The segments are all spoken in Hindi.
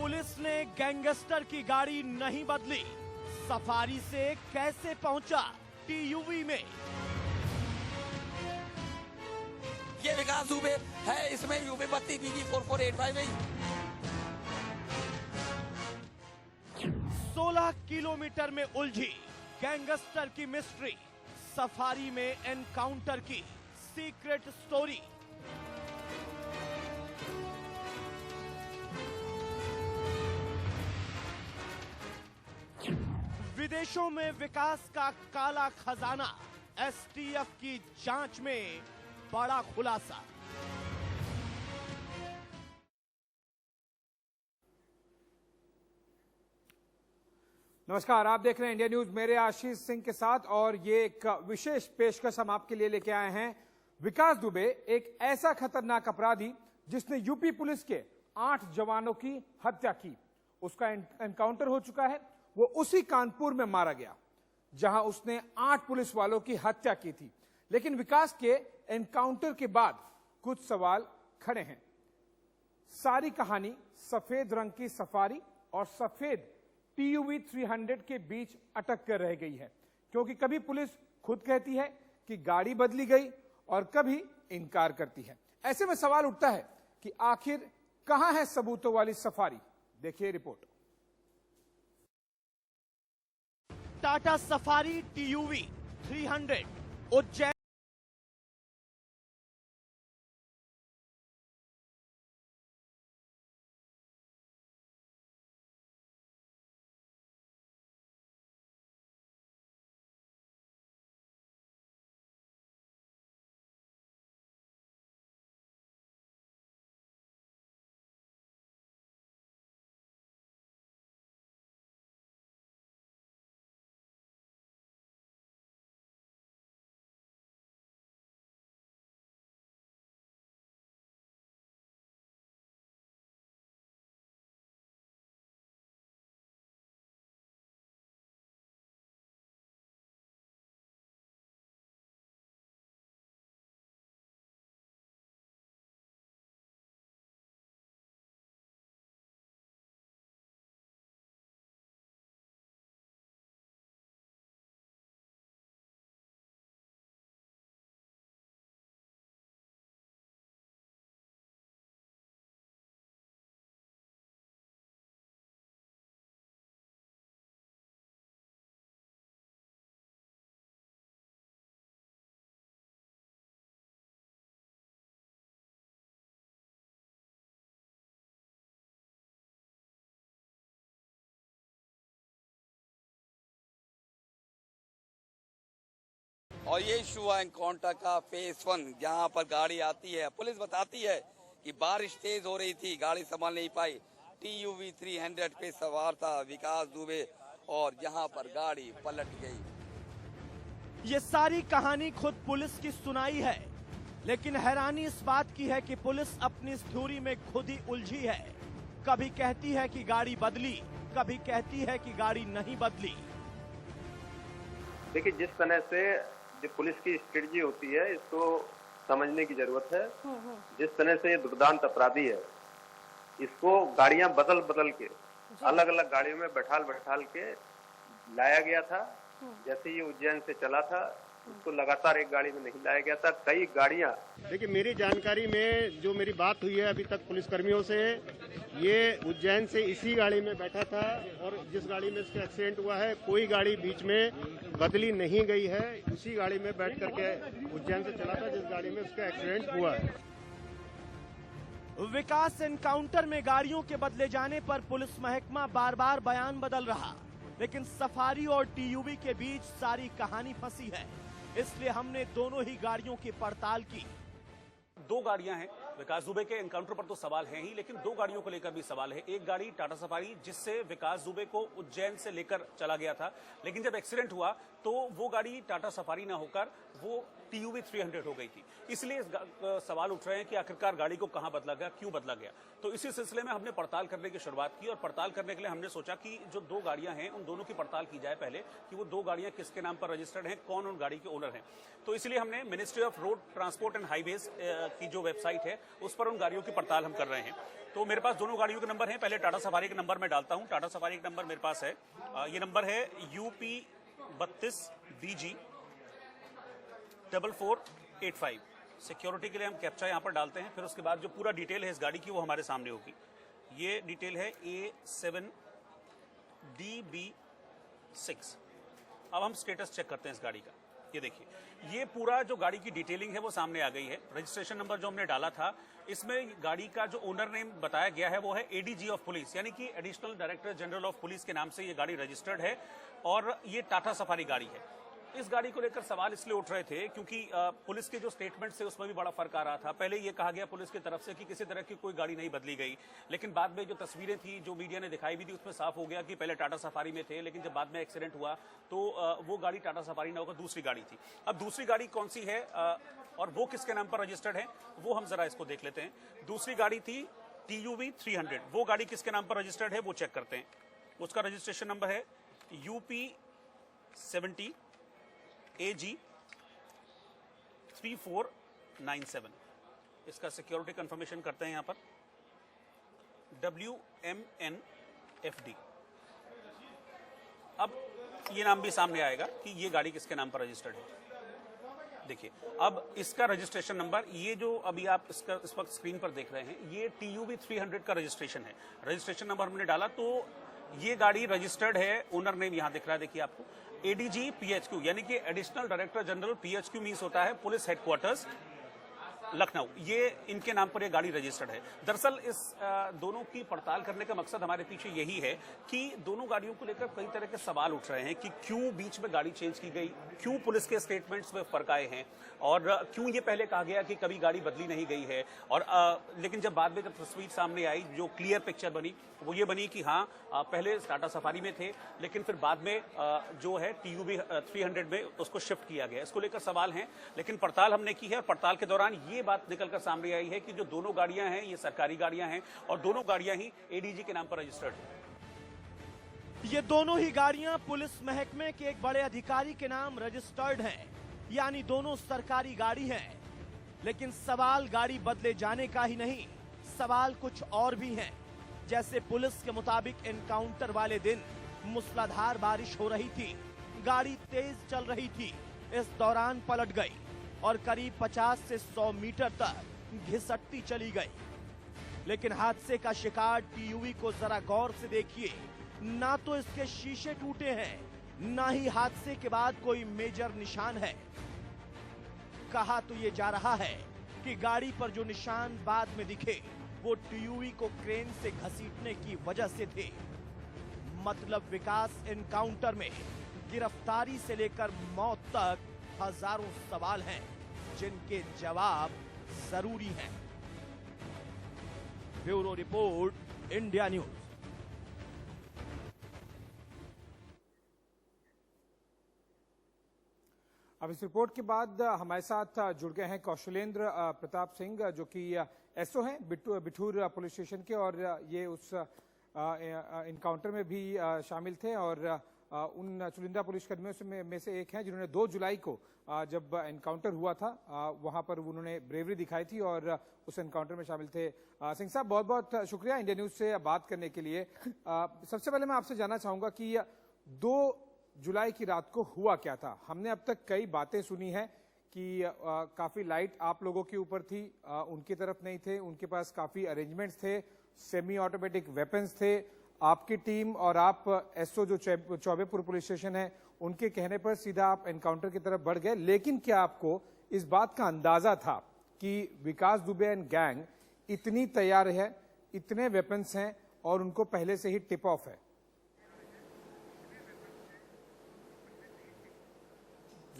पुलिस ने गैंगस्टर की गाड़ी नहीं बदली, सफारी से कैसे पहुंचा टीयूवी में? ये विकास दुबे है, इसमें यूपी 32BG4485 में 16 किलोमीटर में उलझी गैंगस्टर की मिस्ट्री, सफारी में एनकाउंटर की सीक्रेट स्टोरी। विदेशों में विकास का काला खजाना, एसटीएफ की जांच में बड़ा खुलासा। नमस्कार, आप देख रहे हैं इंडिया न्यूज, मेरे आशीष सिंह के साथ। और ये एक विशेष पेशकश हम आपके लिए लेके आए हैं। विकास दुबे एक ऐसा खतरनाक अपराधी जिसने यूपी पुलिस के 8 जवानों की हत्या की। उसका एनकाउंटर हो चुका है। वो उसी कानपुर में मारा गया जहां उसने 8 पुलिस वालों की हत्या की थी। लेकिन विकास के एनकाउंटर के बाद कुछ सवाल खड़े हैं। सारी कहानी सफेद रंग की सफारी और सफेद टीयूवी 300 के बीच अटक कर रह गई है, क्योंकि कभी पुलिस खुद कहती है कि गाड़ी बदली गई और कभी इनकार करती है। ऐसे में सवाल उठता है कि आखिर कहां है सबूतों वाली सफारी। देखिए report. Tata safari TUV 300 Ujjain और ये इशू हुआ एनकाउंटर का फेज 1, जहाँ पर गाड़ी आती है। पुलिस बताती है कि बारिश तेज हो रही थी, गाड़ी संभाल नहीं पाई। टीयूवी 300 पे सवार था विकास दुबे और यहाँ पर गाड़ी पलट गई। ये सारी कहानी खुद पुलिस की सुनाई है, लेकिन हैरानी इस बात की है कि पुलिस अपनी इस थ्योरी में खुद ही उलझी है। कभी कहती है कि गाड़ी बदली, कभी कहती है कि गाड़ी नहीं बदली। देखिए, जिस तरह से जो पुलिस की स्ट्रेटजी होती है, इसको समझने की जरूरत है। जिस तरह से ये दुर्दांत अपराधी है, इसको गाड़ियां बदल बदल के अलग अलग गाड़ियों में बैठाल के लाया गया था। जैसे ये उज्जैन से चला था, उसको लगातार एक गाड़ी में नहीं लाया गया था, कई गाड़ियां। देखिए, मेरी जानकारी में जो मेरी बात हुई है अभी तक पुलिस कर्मियों से, ये उज्जैन से इसी गाड़ी में बैठा था और जिस गाड़ी में इसका एक्सीडेंट हुआ है, कोई गाड़ी बीच में बदली नहीं गई है। उसी गाड़ी में बैठ करके उज्जैन से चला था जिस गाड़ी में उसका एक्सीडेंट हुआ है। विकास एनकाउंटर में गाड़ियों के बदले जाने पर पुलिस महकमा बार बार बयान बदल रहा, लेकिन सफारी और टीयूवी के बीच सारी कहानी फंसी है। इसलिए हमने दोनों ही गाड़ियों की पड़ताल की। 2 गाड़ियां हैं। विकास दुबे के एनकाउंटर पर तो सवाल है ही, लेकिन 2 गाड़ियों को लेकर भी सवाल है। एक गाड़ी टाटा सफारी, जिससे विकास दुबे को उज्जैन से लेकर चला गया था, लेकिन जब एक्सीडेंट हुआ तो वो गाड़ी टाटा सफारी ना होकर वो TUV 300 हो गई थी। इसलिए सवाल उठ रहे हैं कि आखिरकार गाड़ी को कहां बदला गया, क्यों बदला गया। तो इसी सिलसिले में हमने पड़ताल करने की शुरुआत की और पड़ताल करने के लिए हमने सोचा कि जो दो गाड़ियां हैं उन दोनों की पड़ताल की जाए पहले, कि वो दो गाड़ियां किसके नाम पर रजिस्टर्ड हैं, कौन उन गाड़ी के ओनर हैं। तो इसलिए हमने ministry of road transport and highways की जो वेबसाइट है उस पर उन गाड़ियों की पड़ताल हम कर रहे हैं। तो मेरे पास दोनों गाड़ियों के नंबर हैं। पहले टाटा सफारी के नंबर मैं डालता हूं। टाटा सफारी का नंबर मेरे पास है, ये नंबर है UP 32 BG 4485। सिक्योरिटी के लिए हम कैप्चा यहां पर डालते हैं, फिर उसके बाद जो पूरा डिटेल है इस गाड़ी की वो हमारे सामने होगी। ये डिटेल है A7DB6। अब हम स्टेटस चेक करते हैं इस गाड़ी का। ये देखिए, ये पूरा जो गाड़ी की डिटेलिंग है वो सामने आ गई है। रजिस्ट्रेशन नंबर जो हमने डाला था, इसमें गाड़ी का जो ओनर नेम बताया गया है वो है ADG ऑफ पुलिस, यानी कि additional director general of police के नाम से ये गाड़ी रजिस्टर्ड है और ये टाटा सफारी गाड़ी है। इस गाड़ी को लेकर सवाल इसलिए उठ रहे थे क्योंकि पुलिस के जो स्टेटमेंट्स थे उसमें भी बड़ा फर्क आ रहा था। पहले ये कहा गया पुलिस की तरफ से कि किसी तरह की कोई गाड़ी नहीं बदली गई, लेकिन बाद में जो तस्वीरें थी जो मीडिया ने दिखाई भी थी उसमें साफ हो गया कि पहले टाटा सफारी में थे, लेकिन जब बाद में एक्सीडेंट हुआ तो वो गाड़ी टाटा सफारी न होकर दूसरी गाड़ी थी। अब दूसरी गाड़ी कौन सी है और वो किसके नाम पर रजिस्टर्ड है वो हम जरा इसको देख लेते हैं। दूसरी गाड़ी थी TUV 300, वो गाड़ी किसके नाम पर रजिस्टर्ड है वो चेक करते हैं। उसका रजिस्ट्रेशन नंबर है UP 70 AG 3497। इसका सिक्योरिटी कंफर्मेशन करते हैं यहां पर WMNFD। अब ये नाम भी सामने आएगा कि ये गाड़ी किसके नाम पर रजिस्टर्ड है। देखिए, अब इसका रजिस्ट्रेशन नंबर, ये जो अभी आप इसका इस वक्त स्क्रीन पर देख रहे हैं, ये TUV 300 का रजिस्ट्रेशन है। रजिस्ट्रेशन नंबर हमने डाला तो ये गाड़ी रजिस्टर्ड है, ओनर नेम यहां दिख रहा है, देखिए आपको ADG PHQ, यानी कि additional director general. PHQ means होता है पुलिस हेडक्वार्टर्स लखनऊ। ये इनके नाम पर ये गाड़ी रजिस्टर्ड है। दरअसल इस दोनों की पड़ताल करने का मकसद हमारे पीछे यही है कि दोनों गाड़ियों को लेकर कई तरह के सवाल उठ रहे हैं कि क्यों बीच में गाड़ी चेंज की गई, क्यों पुलिस के स्टेटमेंट्स में फर्क आए हैं और क्यों ये पहले कहा गया कि कभी गाड़ी बदली नहीं गई है। और लेकिन जब बाद में जब तस्वीर सामने आई, जो क्लियर पिक्चर बनी वो ये बनी कि हाँ पहले टाटा सफारी में थे, लेकिन फिर बाद में जो है TUV 300 में उसको शिफ्ट किया गया। इसको लेकर सवाल हैं, लेकिन पड़ताल हमने की है और पड़ताल के दौरान ये बात निकलकर सामने आई है कि जो दोनों गाड़ियां हैं ये सरकारी गाड़ियां हैं और दोनों गाड़ियां ही ADG के नाम पर रजिस्टर्ड हैं। ये दोनों ही गाड़ियां पुलिस महकमे के एक बड़े अधिकारी के नाम रजिस्टर्ड हैं, यानी दोनों सरकारी गाड़ी हैं। लेकिन सवाल गाड़ी बदले जाने का ही नहीं, सवाल कुछ और भी हैं। जैसे पुलिस के मुताबिक एनकाउंटर वाले दिन मूसलाधार बारिश हो रही थी, गाड़ी तेज चल रही थी, इस दौरान पलट गई और करीब 50 से 100 मीटर तक घिसटती चली गई। लेकिन हादसे का शिकार TUV को जरा गौर से देखिए, ना तो इसके शीशे टूटे हैं, ना ही हादसे के बाद कोई मेजर निशान है। कहा तो ये जा रहा है कि गाड़ी पर जो निशान बाद में दिखे वो TUV को क्रेन से घसीटने की वजह से थे। मतलब विकास एनकाउंटर में गिरफ्तारी से लेकर मौत तक हजारों सवाल हैं जिनके जवाब जरूरी हैं। Bureau report, India news. अब इस रिपोर्ट के बाद हमारे साथ जुड़ गए हैं कौशलेंद्र प्रताप सिंह, जो कि SO हैं बिठूर पुलिस स्टेशन के, और ये उस इनकाउंटर में भी शामिल थे और उन चुनिंदा पुलिसकर्मियों में से एक हैं जिन्होंने 2 जुलाई को जब एनकाउंटर हुआ था वहां पर उन्होंने ब्रेवरी दिखाई थी और उस एनकाउंटर में शामिल थे। सिंह साहब, बहुत बहुत शुक्रिया इंडिया न्यूज से बात करने के लिए। सबसे पहले मैं आपसे जानना चाहूंगा कि 2 जुलाई की रात को हुआ क्या था। हमने अब तक कई बातें सुनी हैं कि काफी लाइट आप लोगों के ऊपर थी, उनकी तरफ नहीं थे, उनके पास काफी अरेंजमेंट्स थे, सेमी ऑटोमेटिक वेपन्स थे। आपकी टीम और आप SO जो चौबेपुर पुलिस स्टेशन है उनके कहने पर सीधा आप एनकाउंटर की तरफ बढ़ गए। लेकिन क्या आपको इस बात का अंदाजा था कि विकास दुबे एंड गैंग इतनी तैयार है, इतने वेपन्स हैं और उनको पहले से ही टिप ऑफ है?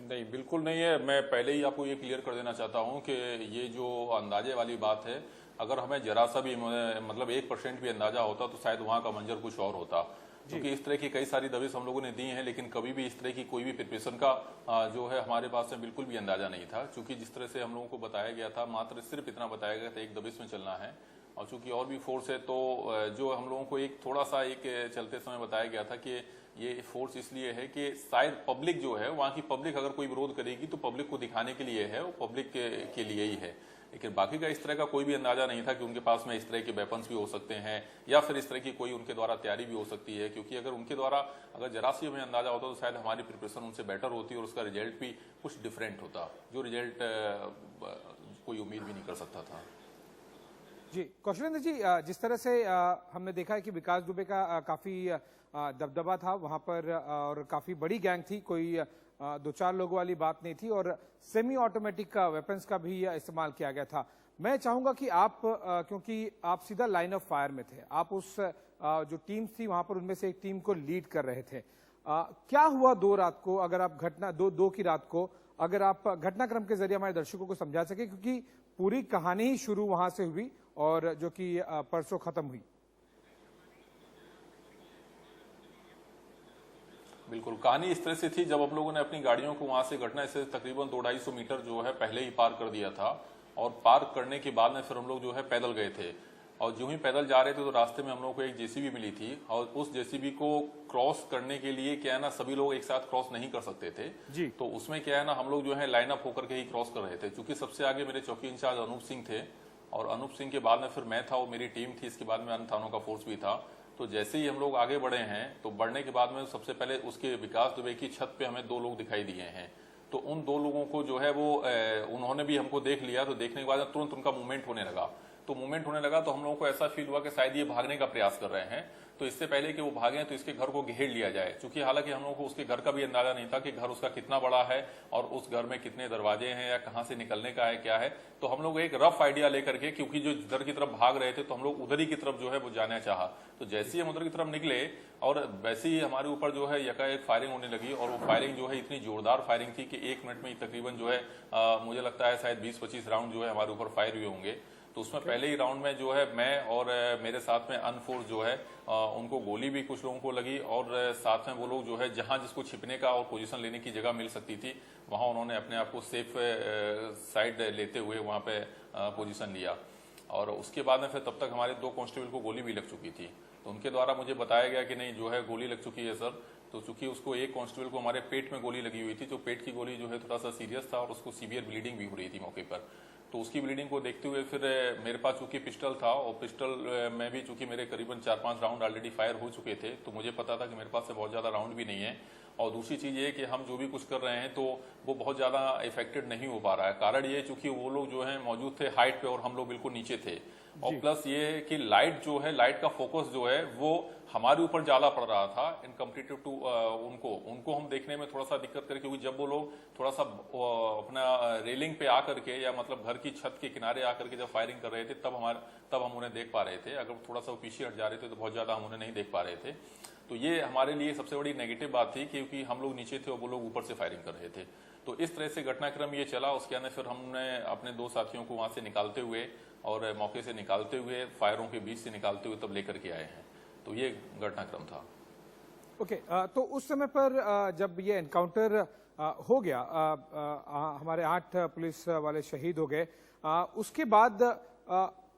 नहीं, बिल्कुल नहीं है। मैं पहले ही आपको ये क्लियर कर देना चाहता हूं कि ये जो अंदाजे वाली बात है, अगर हमें जरा सा भी मतलब 1% भी अंदाजा होता तो शायद वहां का मंजर कुछ और होता। क्योंकि इस तरह की कई सारी दबिश हम लोगों ने दी हैं, लेकिन कभी भी इस तरह की कोई भी प्रिपरेशन का जो है हमारे पास में बिल्कुल भी अंदाजा नहीं था। क्योंकि जिस तरह से हम लोगों को बताया गया था, मात्र सिर्फ इतना बताया गया था एक दबिश में चलना है, और चूंकि और भी फोर्स है तो जो हम लोगों को एक थोड़ा सा एक चलते समय बताया गया था कि ये फोर्स इसलिए है कि शायद पब्लिक जो है, वहाँ की पब्लिक अगर कोई विरोध करेगी तो पब्लिक को दिखाने के लिए है, वो पब्लिक के लिए ही है। लेकिन बाकी का इस तरह का कोई भी अंदाजा नहीं था कि उनके पास में इस तरह के वेपन्स भी हो सकते हैं या फिर इस तरह की कोई उनके द्वारा तैयारी भी हो सकती है। क्योंकि अगर उनके द्वारा अगर जरा सी हमें अंदाजा होता तो शायद हमारी प्रिपरेशन उनसे बेटर होती और उसका रिजल्ट भी कुछ डिफरेंट होता, जो रिजल्ट कोई उम्मीद भी नहीं कर सकता था। जी कौशलेंद्र जी, जिस तरह से हमने देखा है कि विकास दुबे का काफी दबदबा था वहां पर और काफी बड़ी गैंग थी, कोई 2-4 लोगों वाली बात नहीं थी और सेमी ऑटोमेटिक वेपन्स का भी इस्तेमाल किया गया था। मैं चाहूंगा कि आप क्योंकि आप सीधा लाइन ऑफ फायर में थे, आप उस जो टीम थी वहां पर उनमें से एक टीम को लीड कर रहे थे, क्या हुआ 2 रात को, अगर आप घटना दो की रात को अगर आप घटनाक्रम के जरिए हमारे दर्शकों को समझा सके, क्योंकि पूरी कहानी ही शुरू वहां से हुई और जो कि परसों खत्म हुई। बिल्कुल, कहानी इस तरह से थी, जब हम लोगों ने अपनी गाड़ियों को वहां से घटना से तकरीबन 200-250 मीटर जो है पहले ही पार कर दिया था, और पार करने के बाद में फिर हम लोग जो है पैदल गए थे, और जो ही पैदल जा रहे थे तो रास्ते में हम लोग को एक जेसीबी मिली थी, और उस जेसीबी को क्रॉस करने के लिए क्या है ना, सभी लोग एक साथ क्रॉस नहीं कर सकते थे जी। तो उसमें क्या है ना, हम लोग जो है लाइन अप होकर के ही क्रॉस कर रहे थे। चूंकि सबसे आगे मेरे चौकी इंचार्ज अनूप सिंह थे, और अनूप सिंह के बाद में फिर मैं था और मेरी टीम थी, इसके बाद में अन्य थानों का फोर्स भी था। तो जैसे ही हम लोग आगे बढ़े हैं तो बढ़ने के बाद में सबसे पहले उसके विकास दुबे की छत पे हमें 2 लोग दिखाई दिए हैं। तो उन 2 लोगों को जो है वो उन्होंने भी हमको देख लिया, तो देखने के बाद तुरंत उनका मूवमेंट होने लगा। तो मूवमेंट होने लगा तो हम लोगों को ऐसा फील हुआ कि शायद ये भागने का प्रयास कर रहे हैं, तो इससे पहले कि वो भागें तो इसके घर को घेर लिया जाए। चूंकि हालांकि हम लोगों को उसके घर का भी अंदाजा नहीं था कि घर उसका कितना बड़ा है और उस घर में कितने दरवाजे हैं या कहां से निकलने का है क्या है। तो हम लोग एक रफ आइडिया लेकर के, क्योंकि जो इधर की तरफ भाग रहे थे तो हम लोग उधर ही की तरफ जो है वो जाना चाहा। तो जैसे ही हम उधर की तरफ निकले और वैसे ही हमारे ऊपर जो है यकाएक फायरिंग होने लगी, और वो फायरिंग जो है इतनी जोरदार फायरिंग थी कि 1 मिनट में ही तकरीबन जो है मुझे लगता है शायद 20-25 राउंड जो है हमारे ऊपर फायर हुए होंगे। तो उसमें पहले ही राउंड में जो है मैं और मेरे साथ में अनफोर्स जो है उनको गोली भी कुछ लोगों को लगी, और साथ में वो लोग जो है जहां जिसको छिपने का और पोजीशन लेने की जगह मिल सकती थी वहां उन्होंने अपने आप को सेफ साइड लेते हुए वहां पे पोजीशन लिया। और उसके बाद में फिर तब तक हमारे 2 कांस्टेबल को गोली भी लग चुकी थी। तो उनके द्वारा मुझे बताया गया कि नहीं जो है गोली लग चुकी है सर। तो चूंकि उसको एक कांस्टेबल को हमारे पेट में गोली लगी हुई थी, जो पेट की गोली जो है थोड़ा सा सीरियस था और उसको सीवियर ब्लीडिंग भी हो रही थी मौके पर। तो उसकी ब्लीडिंग को देखते हुए फिर मेरे पास चूंकि पिस्टल था, और पिस्टल में भी चूंकि मेरे करीबन 4-5 राउंड ऑलरेडी फायर हो चुके थे, तो मुझे पता था कि मेरे पास से बहुत ज्यादा राउंड भी नहीं है। और दूसरी चीज ये कि हम जो भी कुछ कर रहे हैं तो वो बहुत ज्यादा इफेक्टेड नहीं हो पा रहा है। कारण ये चूंकि वो लोग जो है मौजूद थे हाइट पे और हम लोग बिल्कुल नीचे थे, और प्लस ये कि लाइट जो है, लाइट का फोकस जो है वो हमारे ऊपर ज्यादा पड़ रहा था इन कम्पेरेटिव टू उनको हम देखने में थोड़ा सा दिक्कत करे, क्योंकि जब वो लोग थोड़ा सा अपना रेलिंग पे आकर के या मतलब घर की छत के किनारे आकर के जब फायरिंग कर रहे थे तब हम उन्हें देख पा रहे थे। अगर थोड़ा सा पीछे हट जा रहे थे तो बहुत ज्यादा हम उन्हें नहीं देख पा रहे थे। तो ये हमारे लिए सबसे बड़ी नेगेटिव बात थी, क्योंकि हम लोग नीचे थे और वो लोग ऊपर से फायरिंग कर रहे थे। तो इस तरह से घटनाक्रम ये चला। उसके बाद फिर हमने अपने 2 साथियों को वहां से निकालते हुए और मौके से निकालते हुए, फायरों के बीच से निकालते हुए तब लेकर के आए हैं। तो ये घटनाक्रम था। ओके, तो उस समय पर जब ये एनकाउंटर हो गया, हमारे 8 पुलिस वाले शहीद हो गए, उसके बाद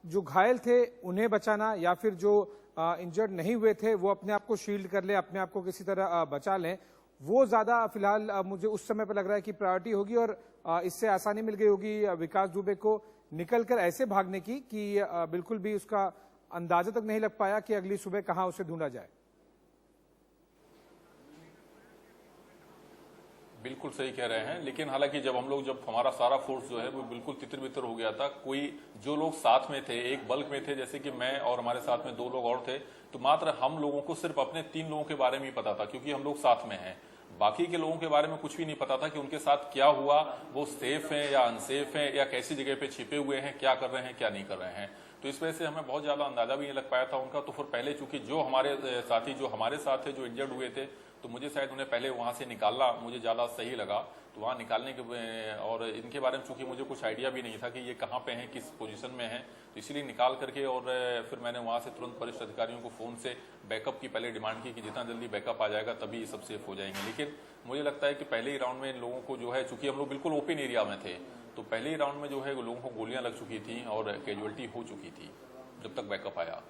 जो घायल थे उन्हें बचाना या फिर जो इंजर्ड नहीं हुए थे वो अपने आप को शील्ड कर ले, अपने आप को किसी तरह बचा लें, वो ज्यादा फिलहाल मुझे उस समय पर लग रहा है कि प्रायोरिटी होगी, और इससे आसानी मिल गई होगी विकास दुबे को निकलकर ऐसे भागने की कि बिल्कुल भी उसका अंदाजा तक नहीं लग पाया कि अगली सुबह कहां उसे ढूंढा जाए। बिल्कुल सही कह रहे हैं, लेकिन हालांकि जब हमारा सारा फोर्स जो है वो बिल्कुल तितर-बितर हो गया था, कोई जो लोग साथ में थे एक बल्क में थे, जैसे कि मैं और हमारे साथ में 2 लोग और थे, तो मात्र हम लोगों को सिर्फ अपने 3 लोगों के बारे में ही पता था, क्योंकि हम लोग साथ में हैं। बाकी के लोगों के बारे में कुछ भी नहीं पता था कि उनके साथ क्या हुआ, वो सेफ हैं या अनसेफ हैं या कैसी जगह पे छिपे हुए हैं, क्या कर रहे हैं क्या नहीं कर रहे हैं। तो इस वजह से हमें बहुत ज्यादा अंदाजा भी नहीं लग पाया था उनका। तो फिर पहले चूंकि जो हमारे साथी जो हमारे साथ थे, जो इंजर्ड हुए थे, तो मुझे शायद उन्हें पहले वहां से निकालना मुझे ज़्यादा सही लगा। तो वहाँ निकालने के और इनके बारे में चूंकि मुझे कुछ आइडिया भी नहीं था कि ये कहाँ पे हैं, किस पोजीशन में हैं, तो इसीलिए निकाल करके और फिर मैंने वहाँ से तुरंत वरिष्ठ अधिकारियों को फ़ोन से बैकअप की पहले डिमांड की कि जितना जल्दी बैकअप आ जाएगा तभी ये सब सेफ हो जाएंगे। लेकिन मुझे लगता है कि पहले ही राउंड में इन लोगों को जो है, चूंकि हम लोग बिल्कुल ओपन एरिया में थे, तो पहले ही राउंड में जो है लोगों को गोलियां लग चुकी थी और कैजुअलिटी हो चुकी थी जब तक बैकअप आया।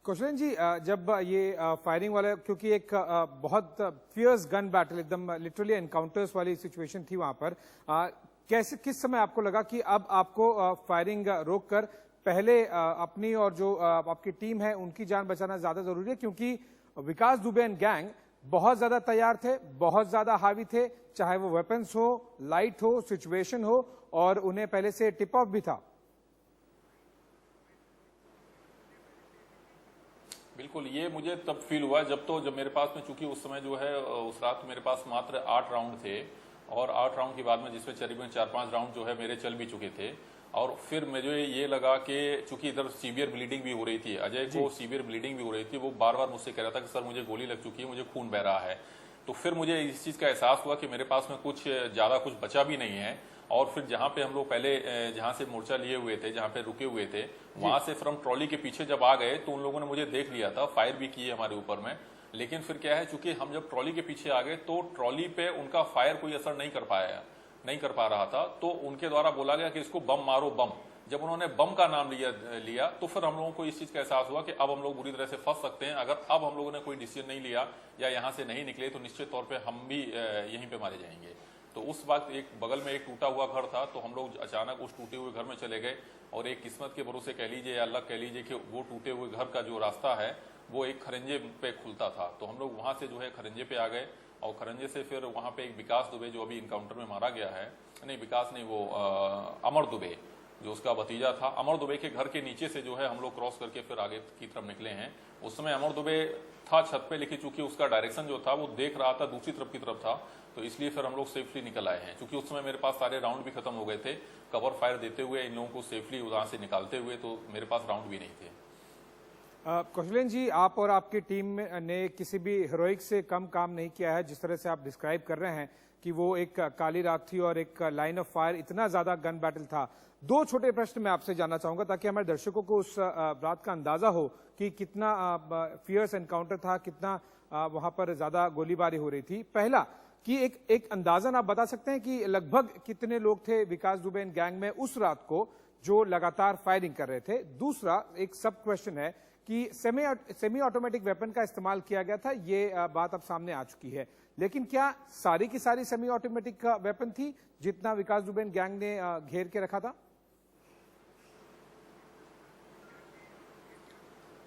कौशलेंद्र जी, जब ये फायरिंग वाला, क्योंकि एक बहुत फियर्स गन बैटल, एकदम लिटरली एनकाउंटर्स वाली सिचुएशन थी वहां पर, कैसे, किस समय आपको लगा कि अब आपको फायरिंग रोककर पहले अपनी और जो आपकी टीम है उनकी जान बचाना ज्यादा जरूरी है? क्योंकि विकास दुबे एंड गैंग बहुत ज्यादा तैयार थे, बहुत ज्यादा हावी थे, चाहे वो वेपन्स हो, लाइट हो, सिचुएशन हो, और उन्हें पहले से टिप ऑफ भी था। बिल्कुल, ये मुझे तब फील हुआ जब मेरे पास में, चूंकि उस समय जो है उस रात मेरे पास मात्र 8 राउंड थे, और 8 राउंड के बाद में जिसमें करीबन 4-5 राउंड जो है मेरे चल भी चुके थे, और फिर मुझे ये लगा कि चूंकि इधर सीवियर ब्लीडिंग भी हो रही थी, अजय को सीवियर ब्लीडिंग भी हो रही थी, वो बार बार मुझसे कह रहा था कि सर मुझे गोली लग चुकी है, मुझे खून बह रहा है। तो फिर मुझे इस चीज का एहसास हुआ कि मेरे पास में कुछ ज्यादा कुछ बचा भी नहीं है। और फिर जहां पे हम लोग पहले जहां से मोर्चा लिए हुए थे, जहां पे रुके हुए थे, वहां से फिर हम ट्रॉली के पीछे जब आ गए तो उन लोगों ने मुझे देख लिया था, फायर भी किए हमारे ऊपर में। लेकिन फिर क्या है, चूंकि हम जब ट्रॉली के पीछे आ गए तो ट्रॉली पे उनका फायर कोई असर नहीं कर पा रहा था, तो उनके द्वारा बोला गया कि इसको बम मारो, बम। जब उन्होंने बम का नाम लिया तो फिर हम लोगों को इस चीज का एहसास हुआ कि अब हम लोग बुरी तरह से फंस सकते हैं। अगर अब हम लोगों ने कोई डिसीजन नहीं लिया या यहाँ से नहीं निकले तो निश्चित तौर पे हम भी यहीं पे मारे जाएंगे। तो उस वक्त एक बगल में एक टूटा हुआ घर था, तो हम लोग अचानक उस टूटे हुए घर में चले गए, और एक किस्मत के भरोसे कह लीजिए या अल्लाह कह लीजिए कि वो टूटे हुए घर का जो रास्ता है वो एक खरंजे पे खुलता था। तो हम लोग वहां से जो है खरंजे पे आ गए, और खरंजे से फिर वहां पे एक विकास दुबे जो अभी इनकाउंटर में मारा गया है, नहीं विकास नहीं, वो अमर दुबे जो उसका भतीजा था, अमर दुबे के घर के नीचे से जो है हम लोग क्रॉस करके फिर आगे की तरफ निकले हैं। उस समय अमर दुबे था छत पे, लेकिन चूंकि उसका डायरेक्शन जो था वो देख रहा था दूसरी तरफ की तरफ था, तो इसलिए फिर हम लोग सेफली निकल आए हैं। क्योंकि उस समय मेरे पास सारे राउंड भी खत्म हो गए थे, कवर फायर देते हुए इन लोगों को सेफली वहां से निकालते हुए, तो मेरे पास राउंड भी नहीं थे। कौशलेंद्र जी, आप और आपकी टीम ने किसी भी हीरोइक से कम काम नहीं किया है। जिस तरह से आप डिस्क्राइब कर रहे हैं कि वो एक काली रात थी और एक लाइन ऑफ फायर, इतना ज्यादा गन बैटल था। 2 छोटे प्रश्न मैं आपसे जानना चाहूंगा ताकि हमारे दर्शकों को उस रात का अंदाजा हो कि कितना फियर्स एनकाउंटर था, कितना वहां पर ज्यादा गोलीबारी हो रही थी। पहला कि एक अंदाजन आप बता सकते हैं कि लगभग कितने लोग थे विकास दुबे एंड गैंग में उस रात को जो लगातार फायरिंग कर रहे थे? दूसरा एक सब क्वेश्चन है कि सेमी ऑटोमेटिक वेपन का इस्तेमाल किया गया था, ये बात अब सामने आ चुकी है, लेकिन क्या सारी की सारी सेमी ऑटोमेटिक वेपन थी जितना विकास दुबे एंड गैंग ने घेर के रखा था?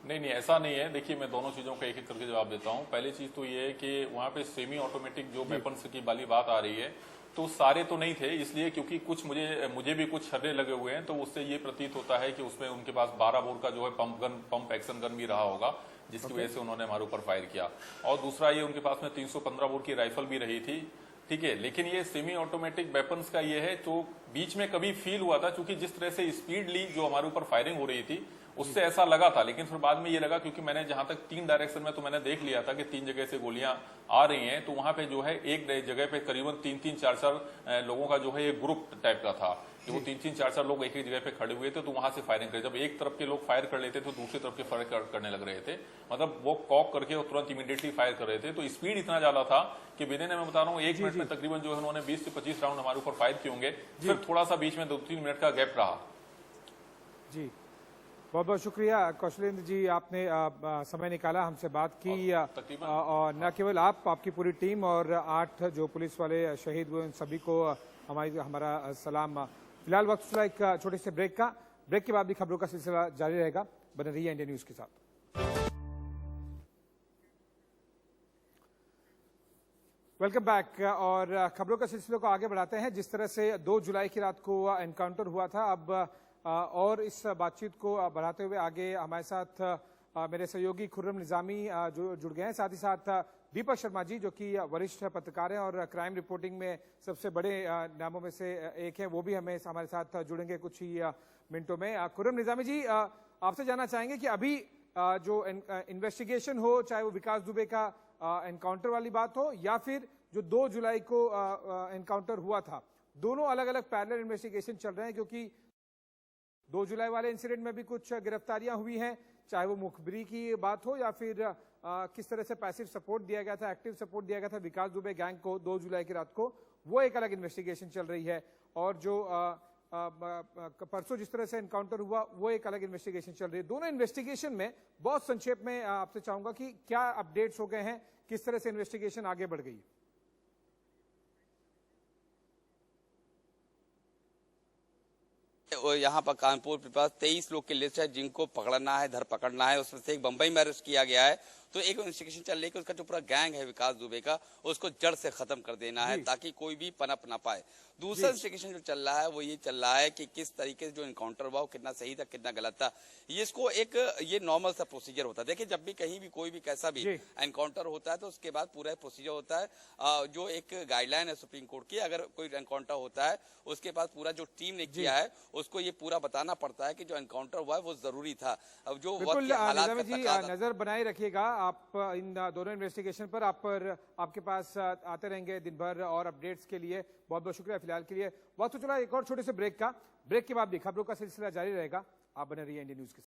नहीं, ऐसा नहीं है। देखिए, मैं दोनों चीजों का एक एक करके जवाब देता हूं। पहली चीज तो ये है कि वहां पे सेमी ऑटोमेटिक जो वेपन्स की वाली बात आ रही है, तो सारे तो नहीं थे, इसलिए क्योंकि कुछ मुझे भी कुछ छर्रे लगे हुए हैं, तो उससे ये प्रतीत होता है कि उसमें उनके पास 12 बोर का जो है पंप एक्शन गन भी रहा होगा, जिसकी वजह से उन्होंने हमारे ऊपर फायर किया। और दूसरा ये उनके पास में 315 बोर की राइफल भी रही थी, ठीक है। लेकिन ये सेमी ऑटोमेटिक वेपन्स का ये है, तो बीच में कभी फील हुआ था, क्योंकि जिस तरह से स्पीड ली जो हमारे ऊपर फायरिंग हो रही थी उससे ऐसा लगा था। लेकिन फिर बाद में ये लगा, क्योंकि मैंने जहां तक 3 डायरेक्शन में तो मैंने देख लिया था कि 3 जगह से गोलियां आ रही हैं, तो वहां पे जो है एक जगह पे करीबन 3-3, 4-4 लोगों का जो है एक ग्रुप टाइप का था कि वो 3-3, 4-4 लोग एक जगह पे खड़े हुए थे, तो वहां से फायरिंग करे। जब एक तरफ के लोग फायर कर लेते तो दूसरी तरफ के फायर करने लग रहे थे, मतलब वो कॉक करके और तुरंत इमीडिएटली फायर कर रहे थे। तो स्पीड इतना ज्यादा था कि विदिन मैं बता रहा हूँ 1 मिनट में तकरीबन जो है उन्होंने 20 से 25 राउंड हमारे ऊपर फायर किए होंगे। फिर थोड़ा सा बीच में 2-3 मिनट का गैप रहा। जी, बहुत बहुत शुक्रिया कौशलेंद्र जी, आपने समय निकाला, हमसे बात की, और न केवल आप, आपकी पूरी टीम और 8 जो पुलिस वाले शहीद हुए उन सभी को हमारा सलाम। फिलहाल वक्त चला एक छोटे से ब्रेक का। ब्रेक के बाद भी खबरों का सिलसिला जारी रहेगा। बने रहिए इंडिया न्यूज के साथ। वेलकम बैक, और खबरों के सिलसिले को आगे बढ़ाते हैं। जिस तरह से 2 जुलाई की रात को एनकाउंटर हुआ था, अब और इस बातचीत को बढ़ाते हुए आगे हमारे साथ मेरे सहयोगी खुर्रम निजामी जो जुड़ गए हैं, साथ ही साथ दीपक शर्मा जी जो कि वरिष्ठ पत्रकार हैं और क्राइम रिपोर्टिंग में सबसे बड़े नामों में से एक हैं, वो भी हमारे साथ जुड़ेंगे कुछ ही मिनटों में। खुर्रम निजामी जी, आपसे जानना चाहेंगे कि अभी जो इन्वेस्टिगेशन हो, चाहे वो विकास दुबे का एनकाउंटर वाली बात हो या फिर जो 2 जुलाई को एनकाउंटर हुआ था, दोनों अलग अलग पैरेलल इन्वेस्टिगेशन चल रहे हैं, क्योंकि 2 जुलाई वाले इंसिडेंट में भी कुछ गिरफ्तारियां हुई हैं, चाहे वो मुखबिरी की बात हो या फिर किस तरह से पैसिव सपोर्ट दिया गया था, एक्टिव सपोर्ट दिया गया था विकास दुबे गैंग को 2 जुलाई की रात को, वो एक अलग इन्वेस्टिगेशन चल रही है। और जो परसों जिस तरह से एनकाउंटर हुआ वो एक अलग इन्वेस्टिगेशन चल रही है। दोनों इन्वेस्टिगेशन में बहुत संक्षेप में आपसे चाहूंगा कि क्या अपडेट्स हो गए हैं, किस तरह से इन्वेस्टिगेशन आगे बढ़ गई है। यहाँ पर कानपुर के पास 23 लोग की लिस्ट है जिनको पकड़ना है, धर पकड़ना है। उसमें से एक बंबई में अरेस्ट किया गया है। तो एक इन्वेस्टिगेशन चल रही है कि उसका जो पूरा गैंग है विकास दुबे का, उसको जड़ से खत्म कर देना है ताकि कोई भी पनप ना पाए। दूसरा इन्वेस्टिगेशन जो चल रहा है वो ये चल रहा है कि किस तरीके से जो एनकाउंटर हुआ वो कितना सही था, कितना गलत था। ये इसको ये नॉर्मल सा प्रोसीजर होता है। देखिए, जब भी कहीं भी कोई भी कैसा भी एनकाउंटर होता है तो उसके बाद पूरा प्रोसीजर होता है, जो एक गाइडलाइन है सुप्रीम कोर्ट की। अगर कोई एनकाउंटर होता है उसके बाद पूरा जो टीम ने किया है उसको ये पूरा बताना पड़ता है कि जो एनकाउंटर हुआ है वो जरूरी था। अब जो बिल्कुल नजर बनाए रखिएगा आप इन दोनों इन्वेस्टिगेशन पर। आपके पास आते रहेंगे दिन भर और अपडेट्स के लिए बहुत बहुत शुक्रिया फिलहाल के लिए। वक्त तो चला एक और छोटे से ब्रेक का। ब्रेक के बाद भी खबरों का सिलसिला जारी रहेगा। आप बने रहिए इंडिया न्यूज के साथ।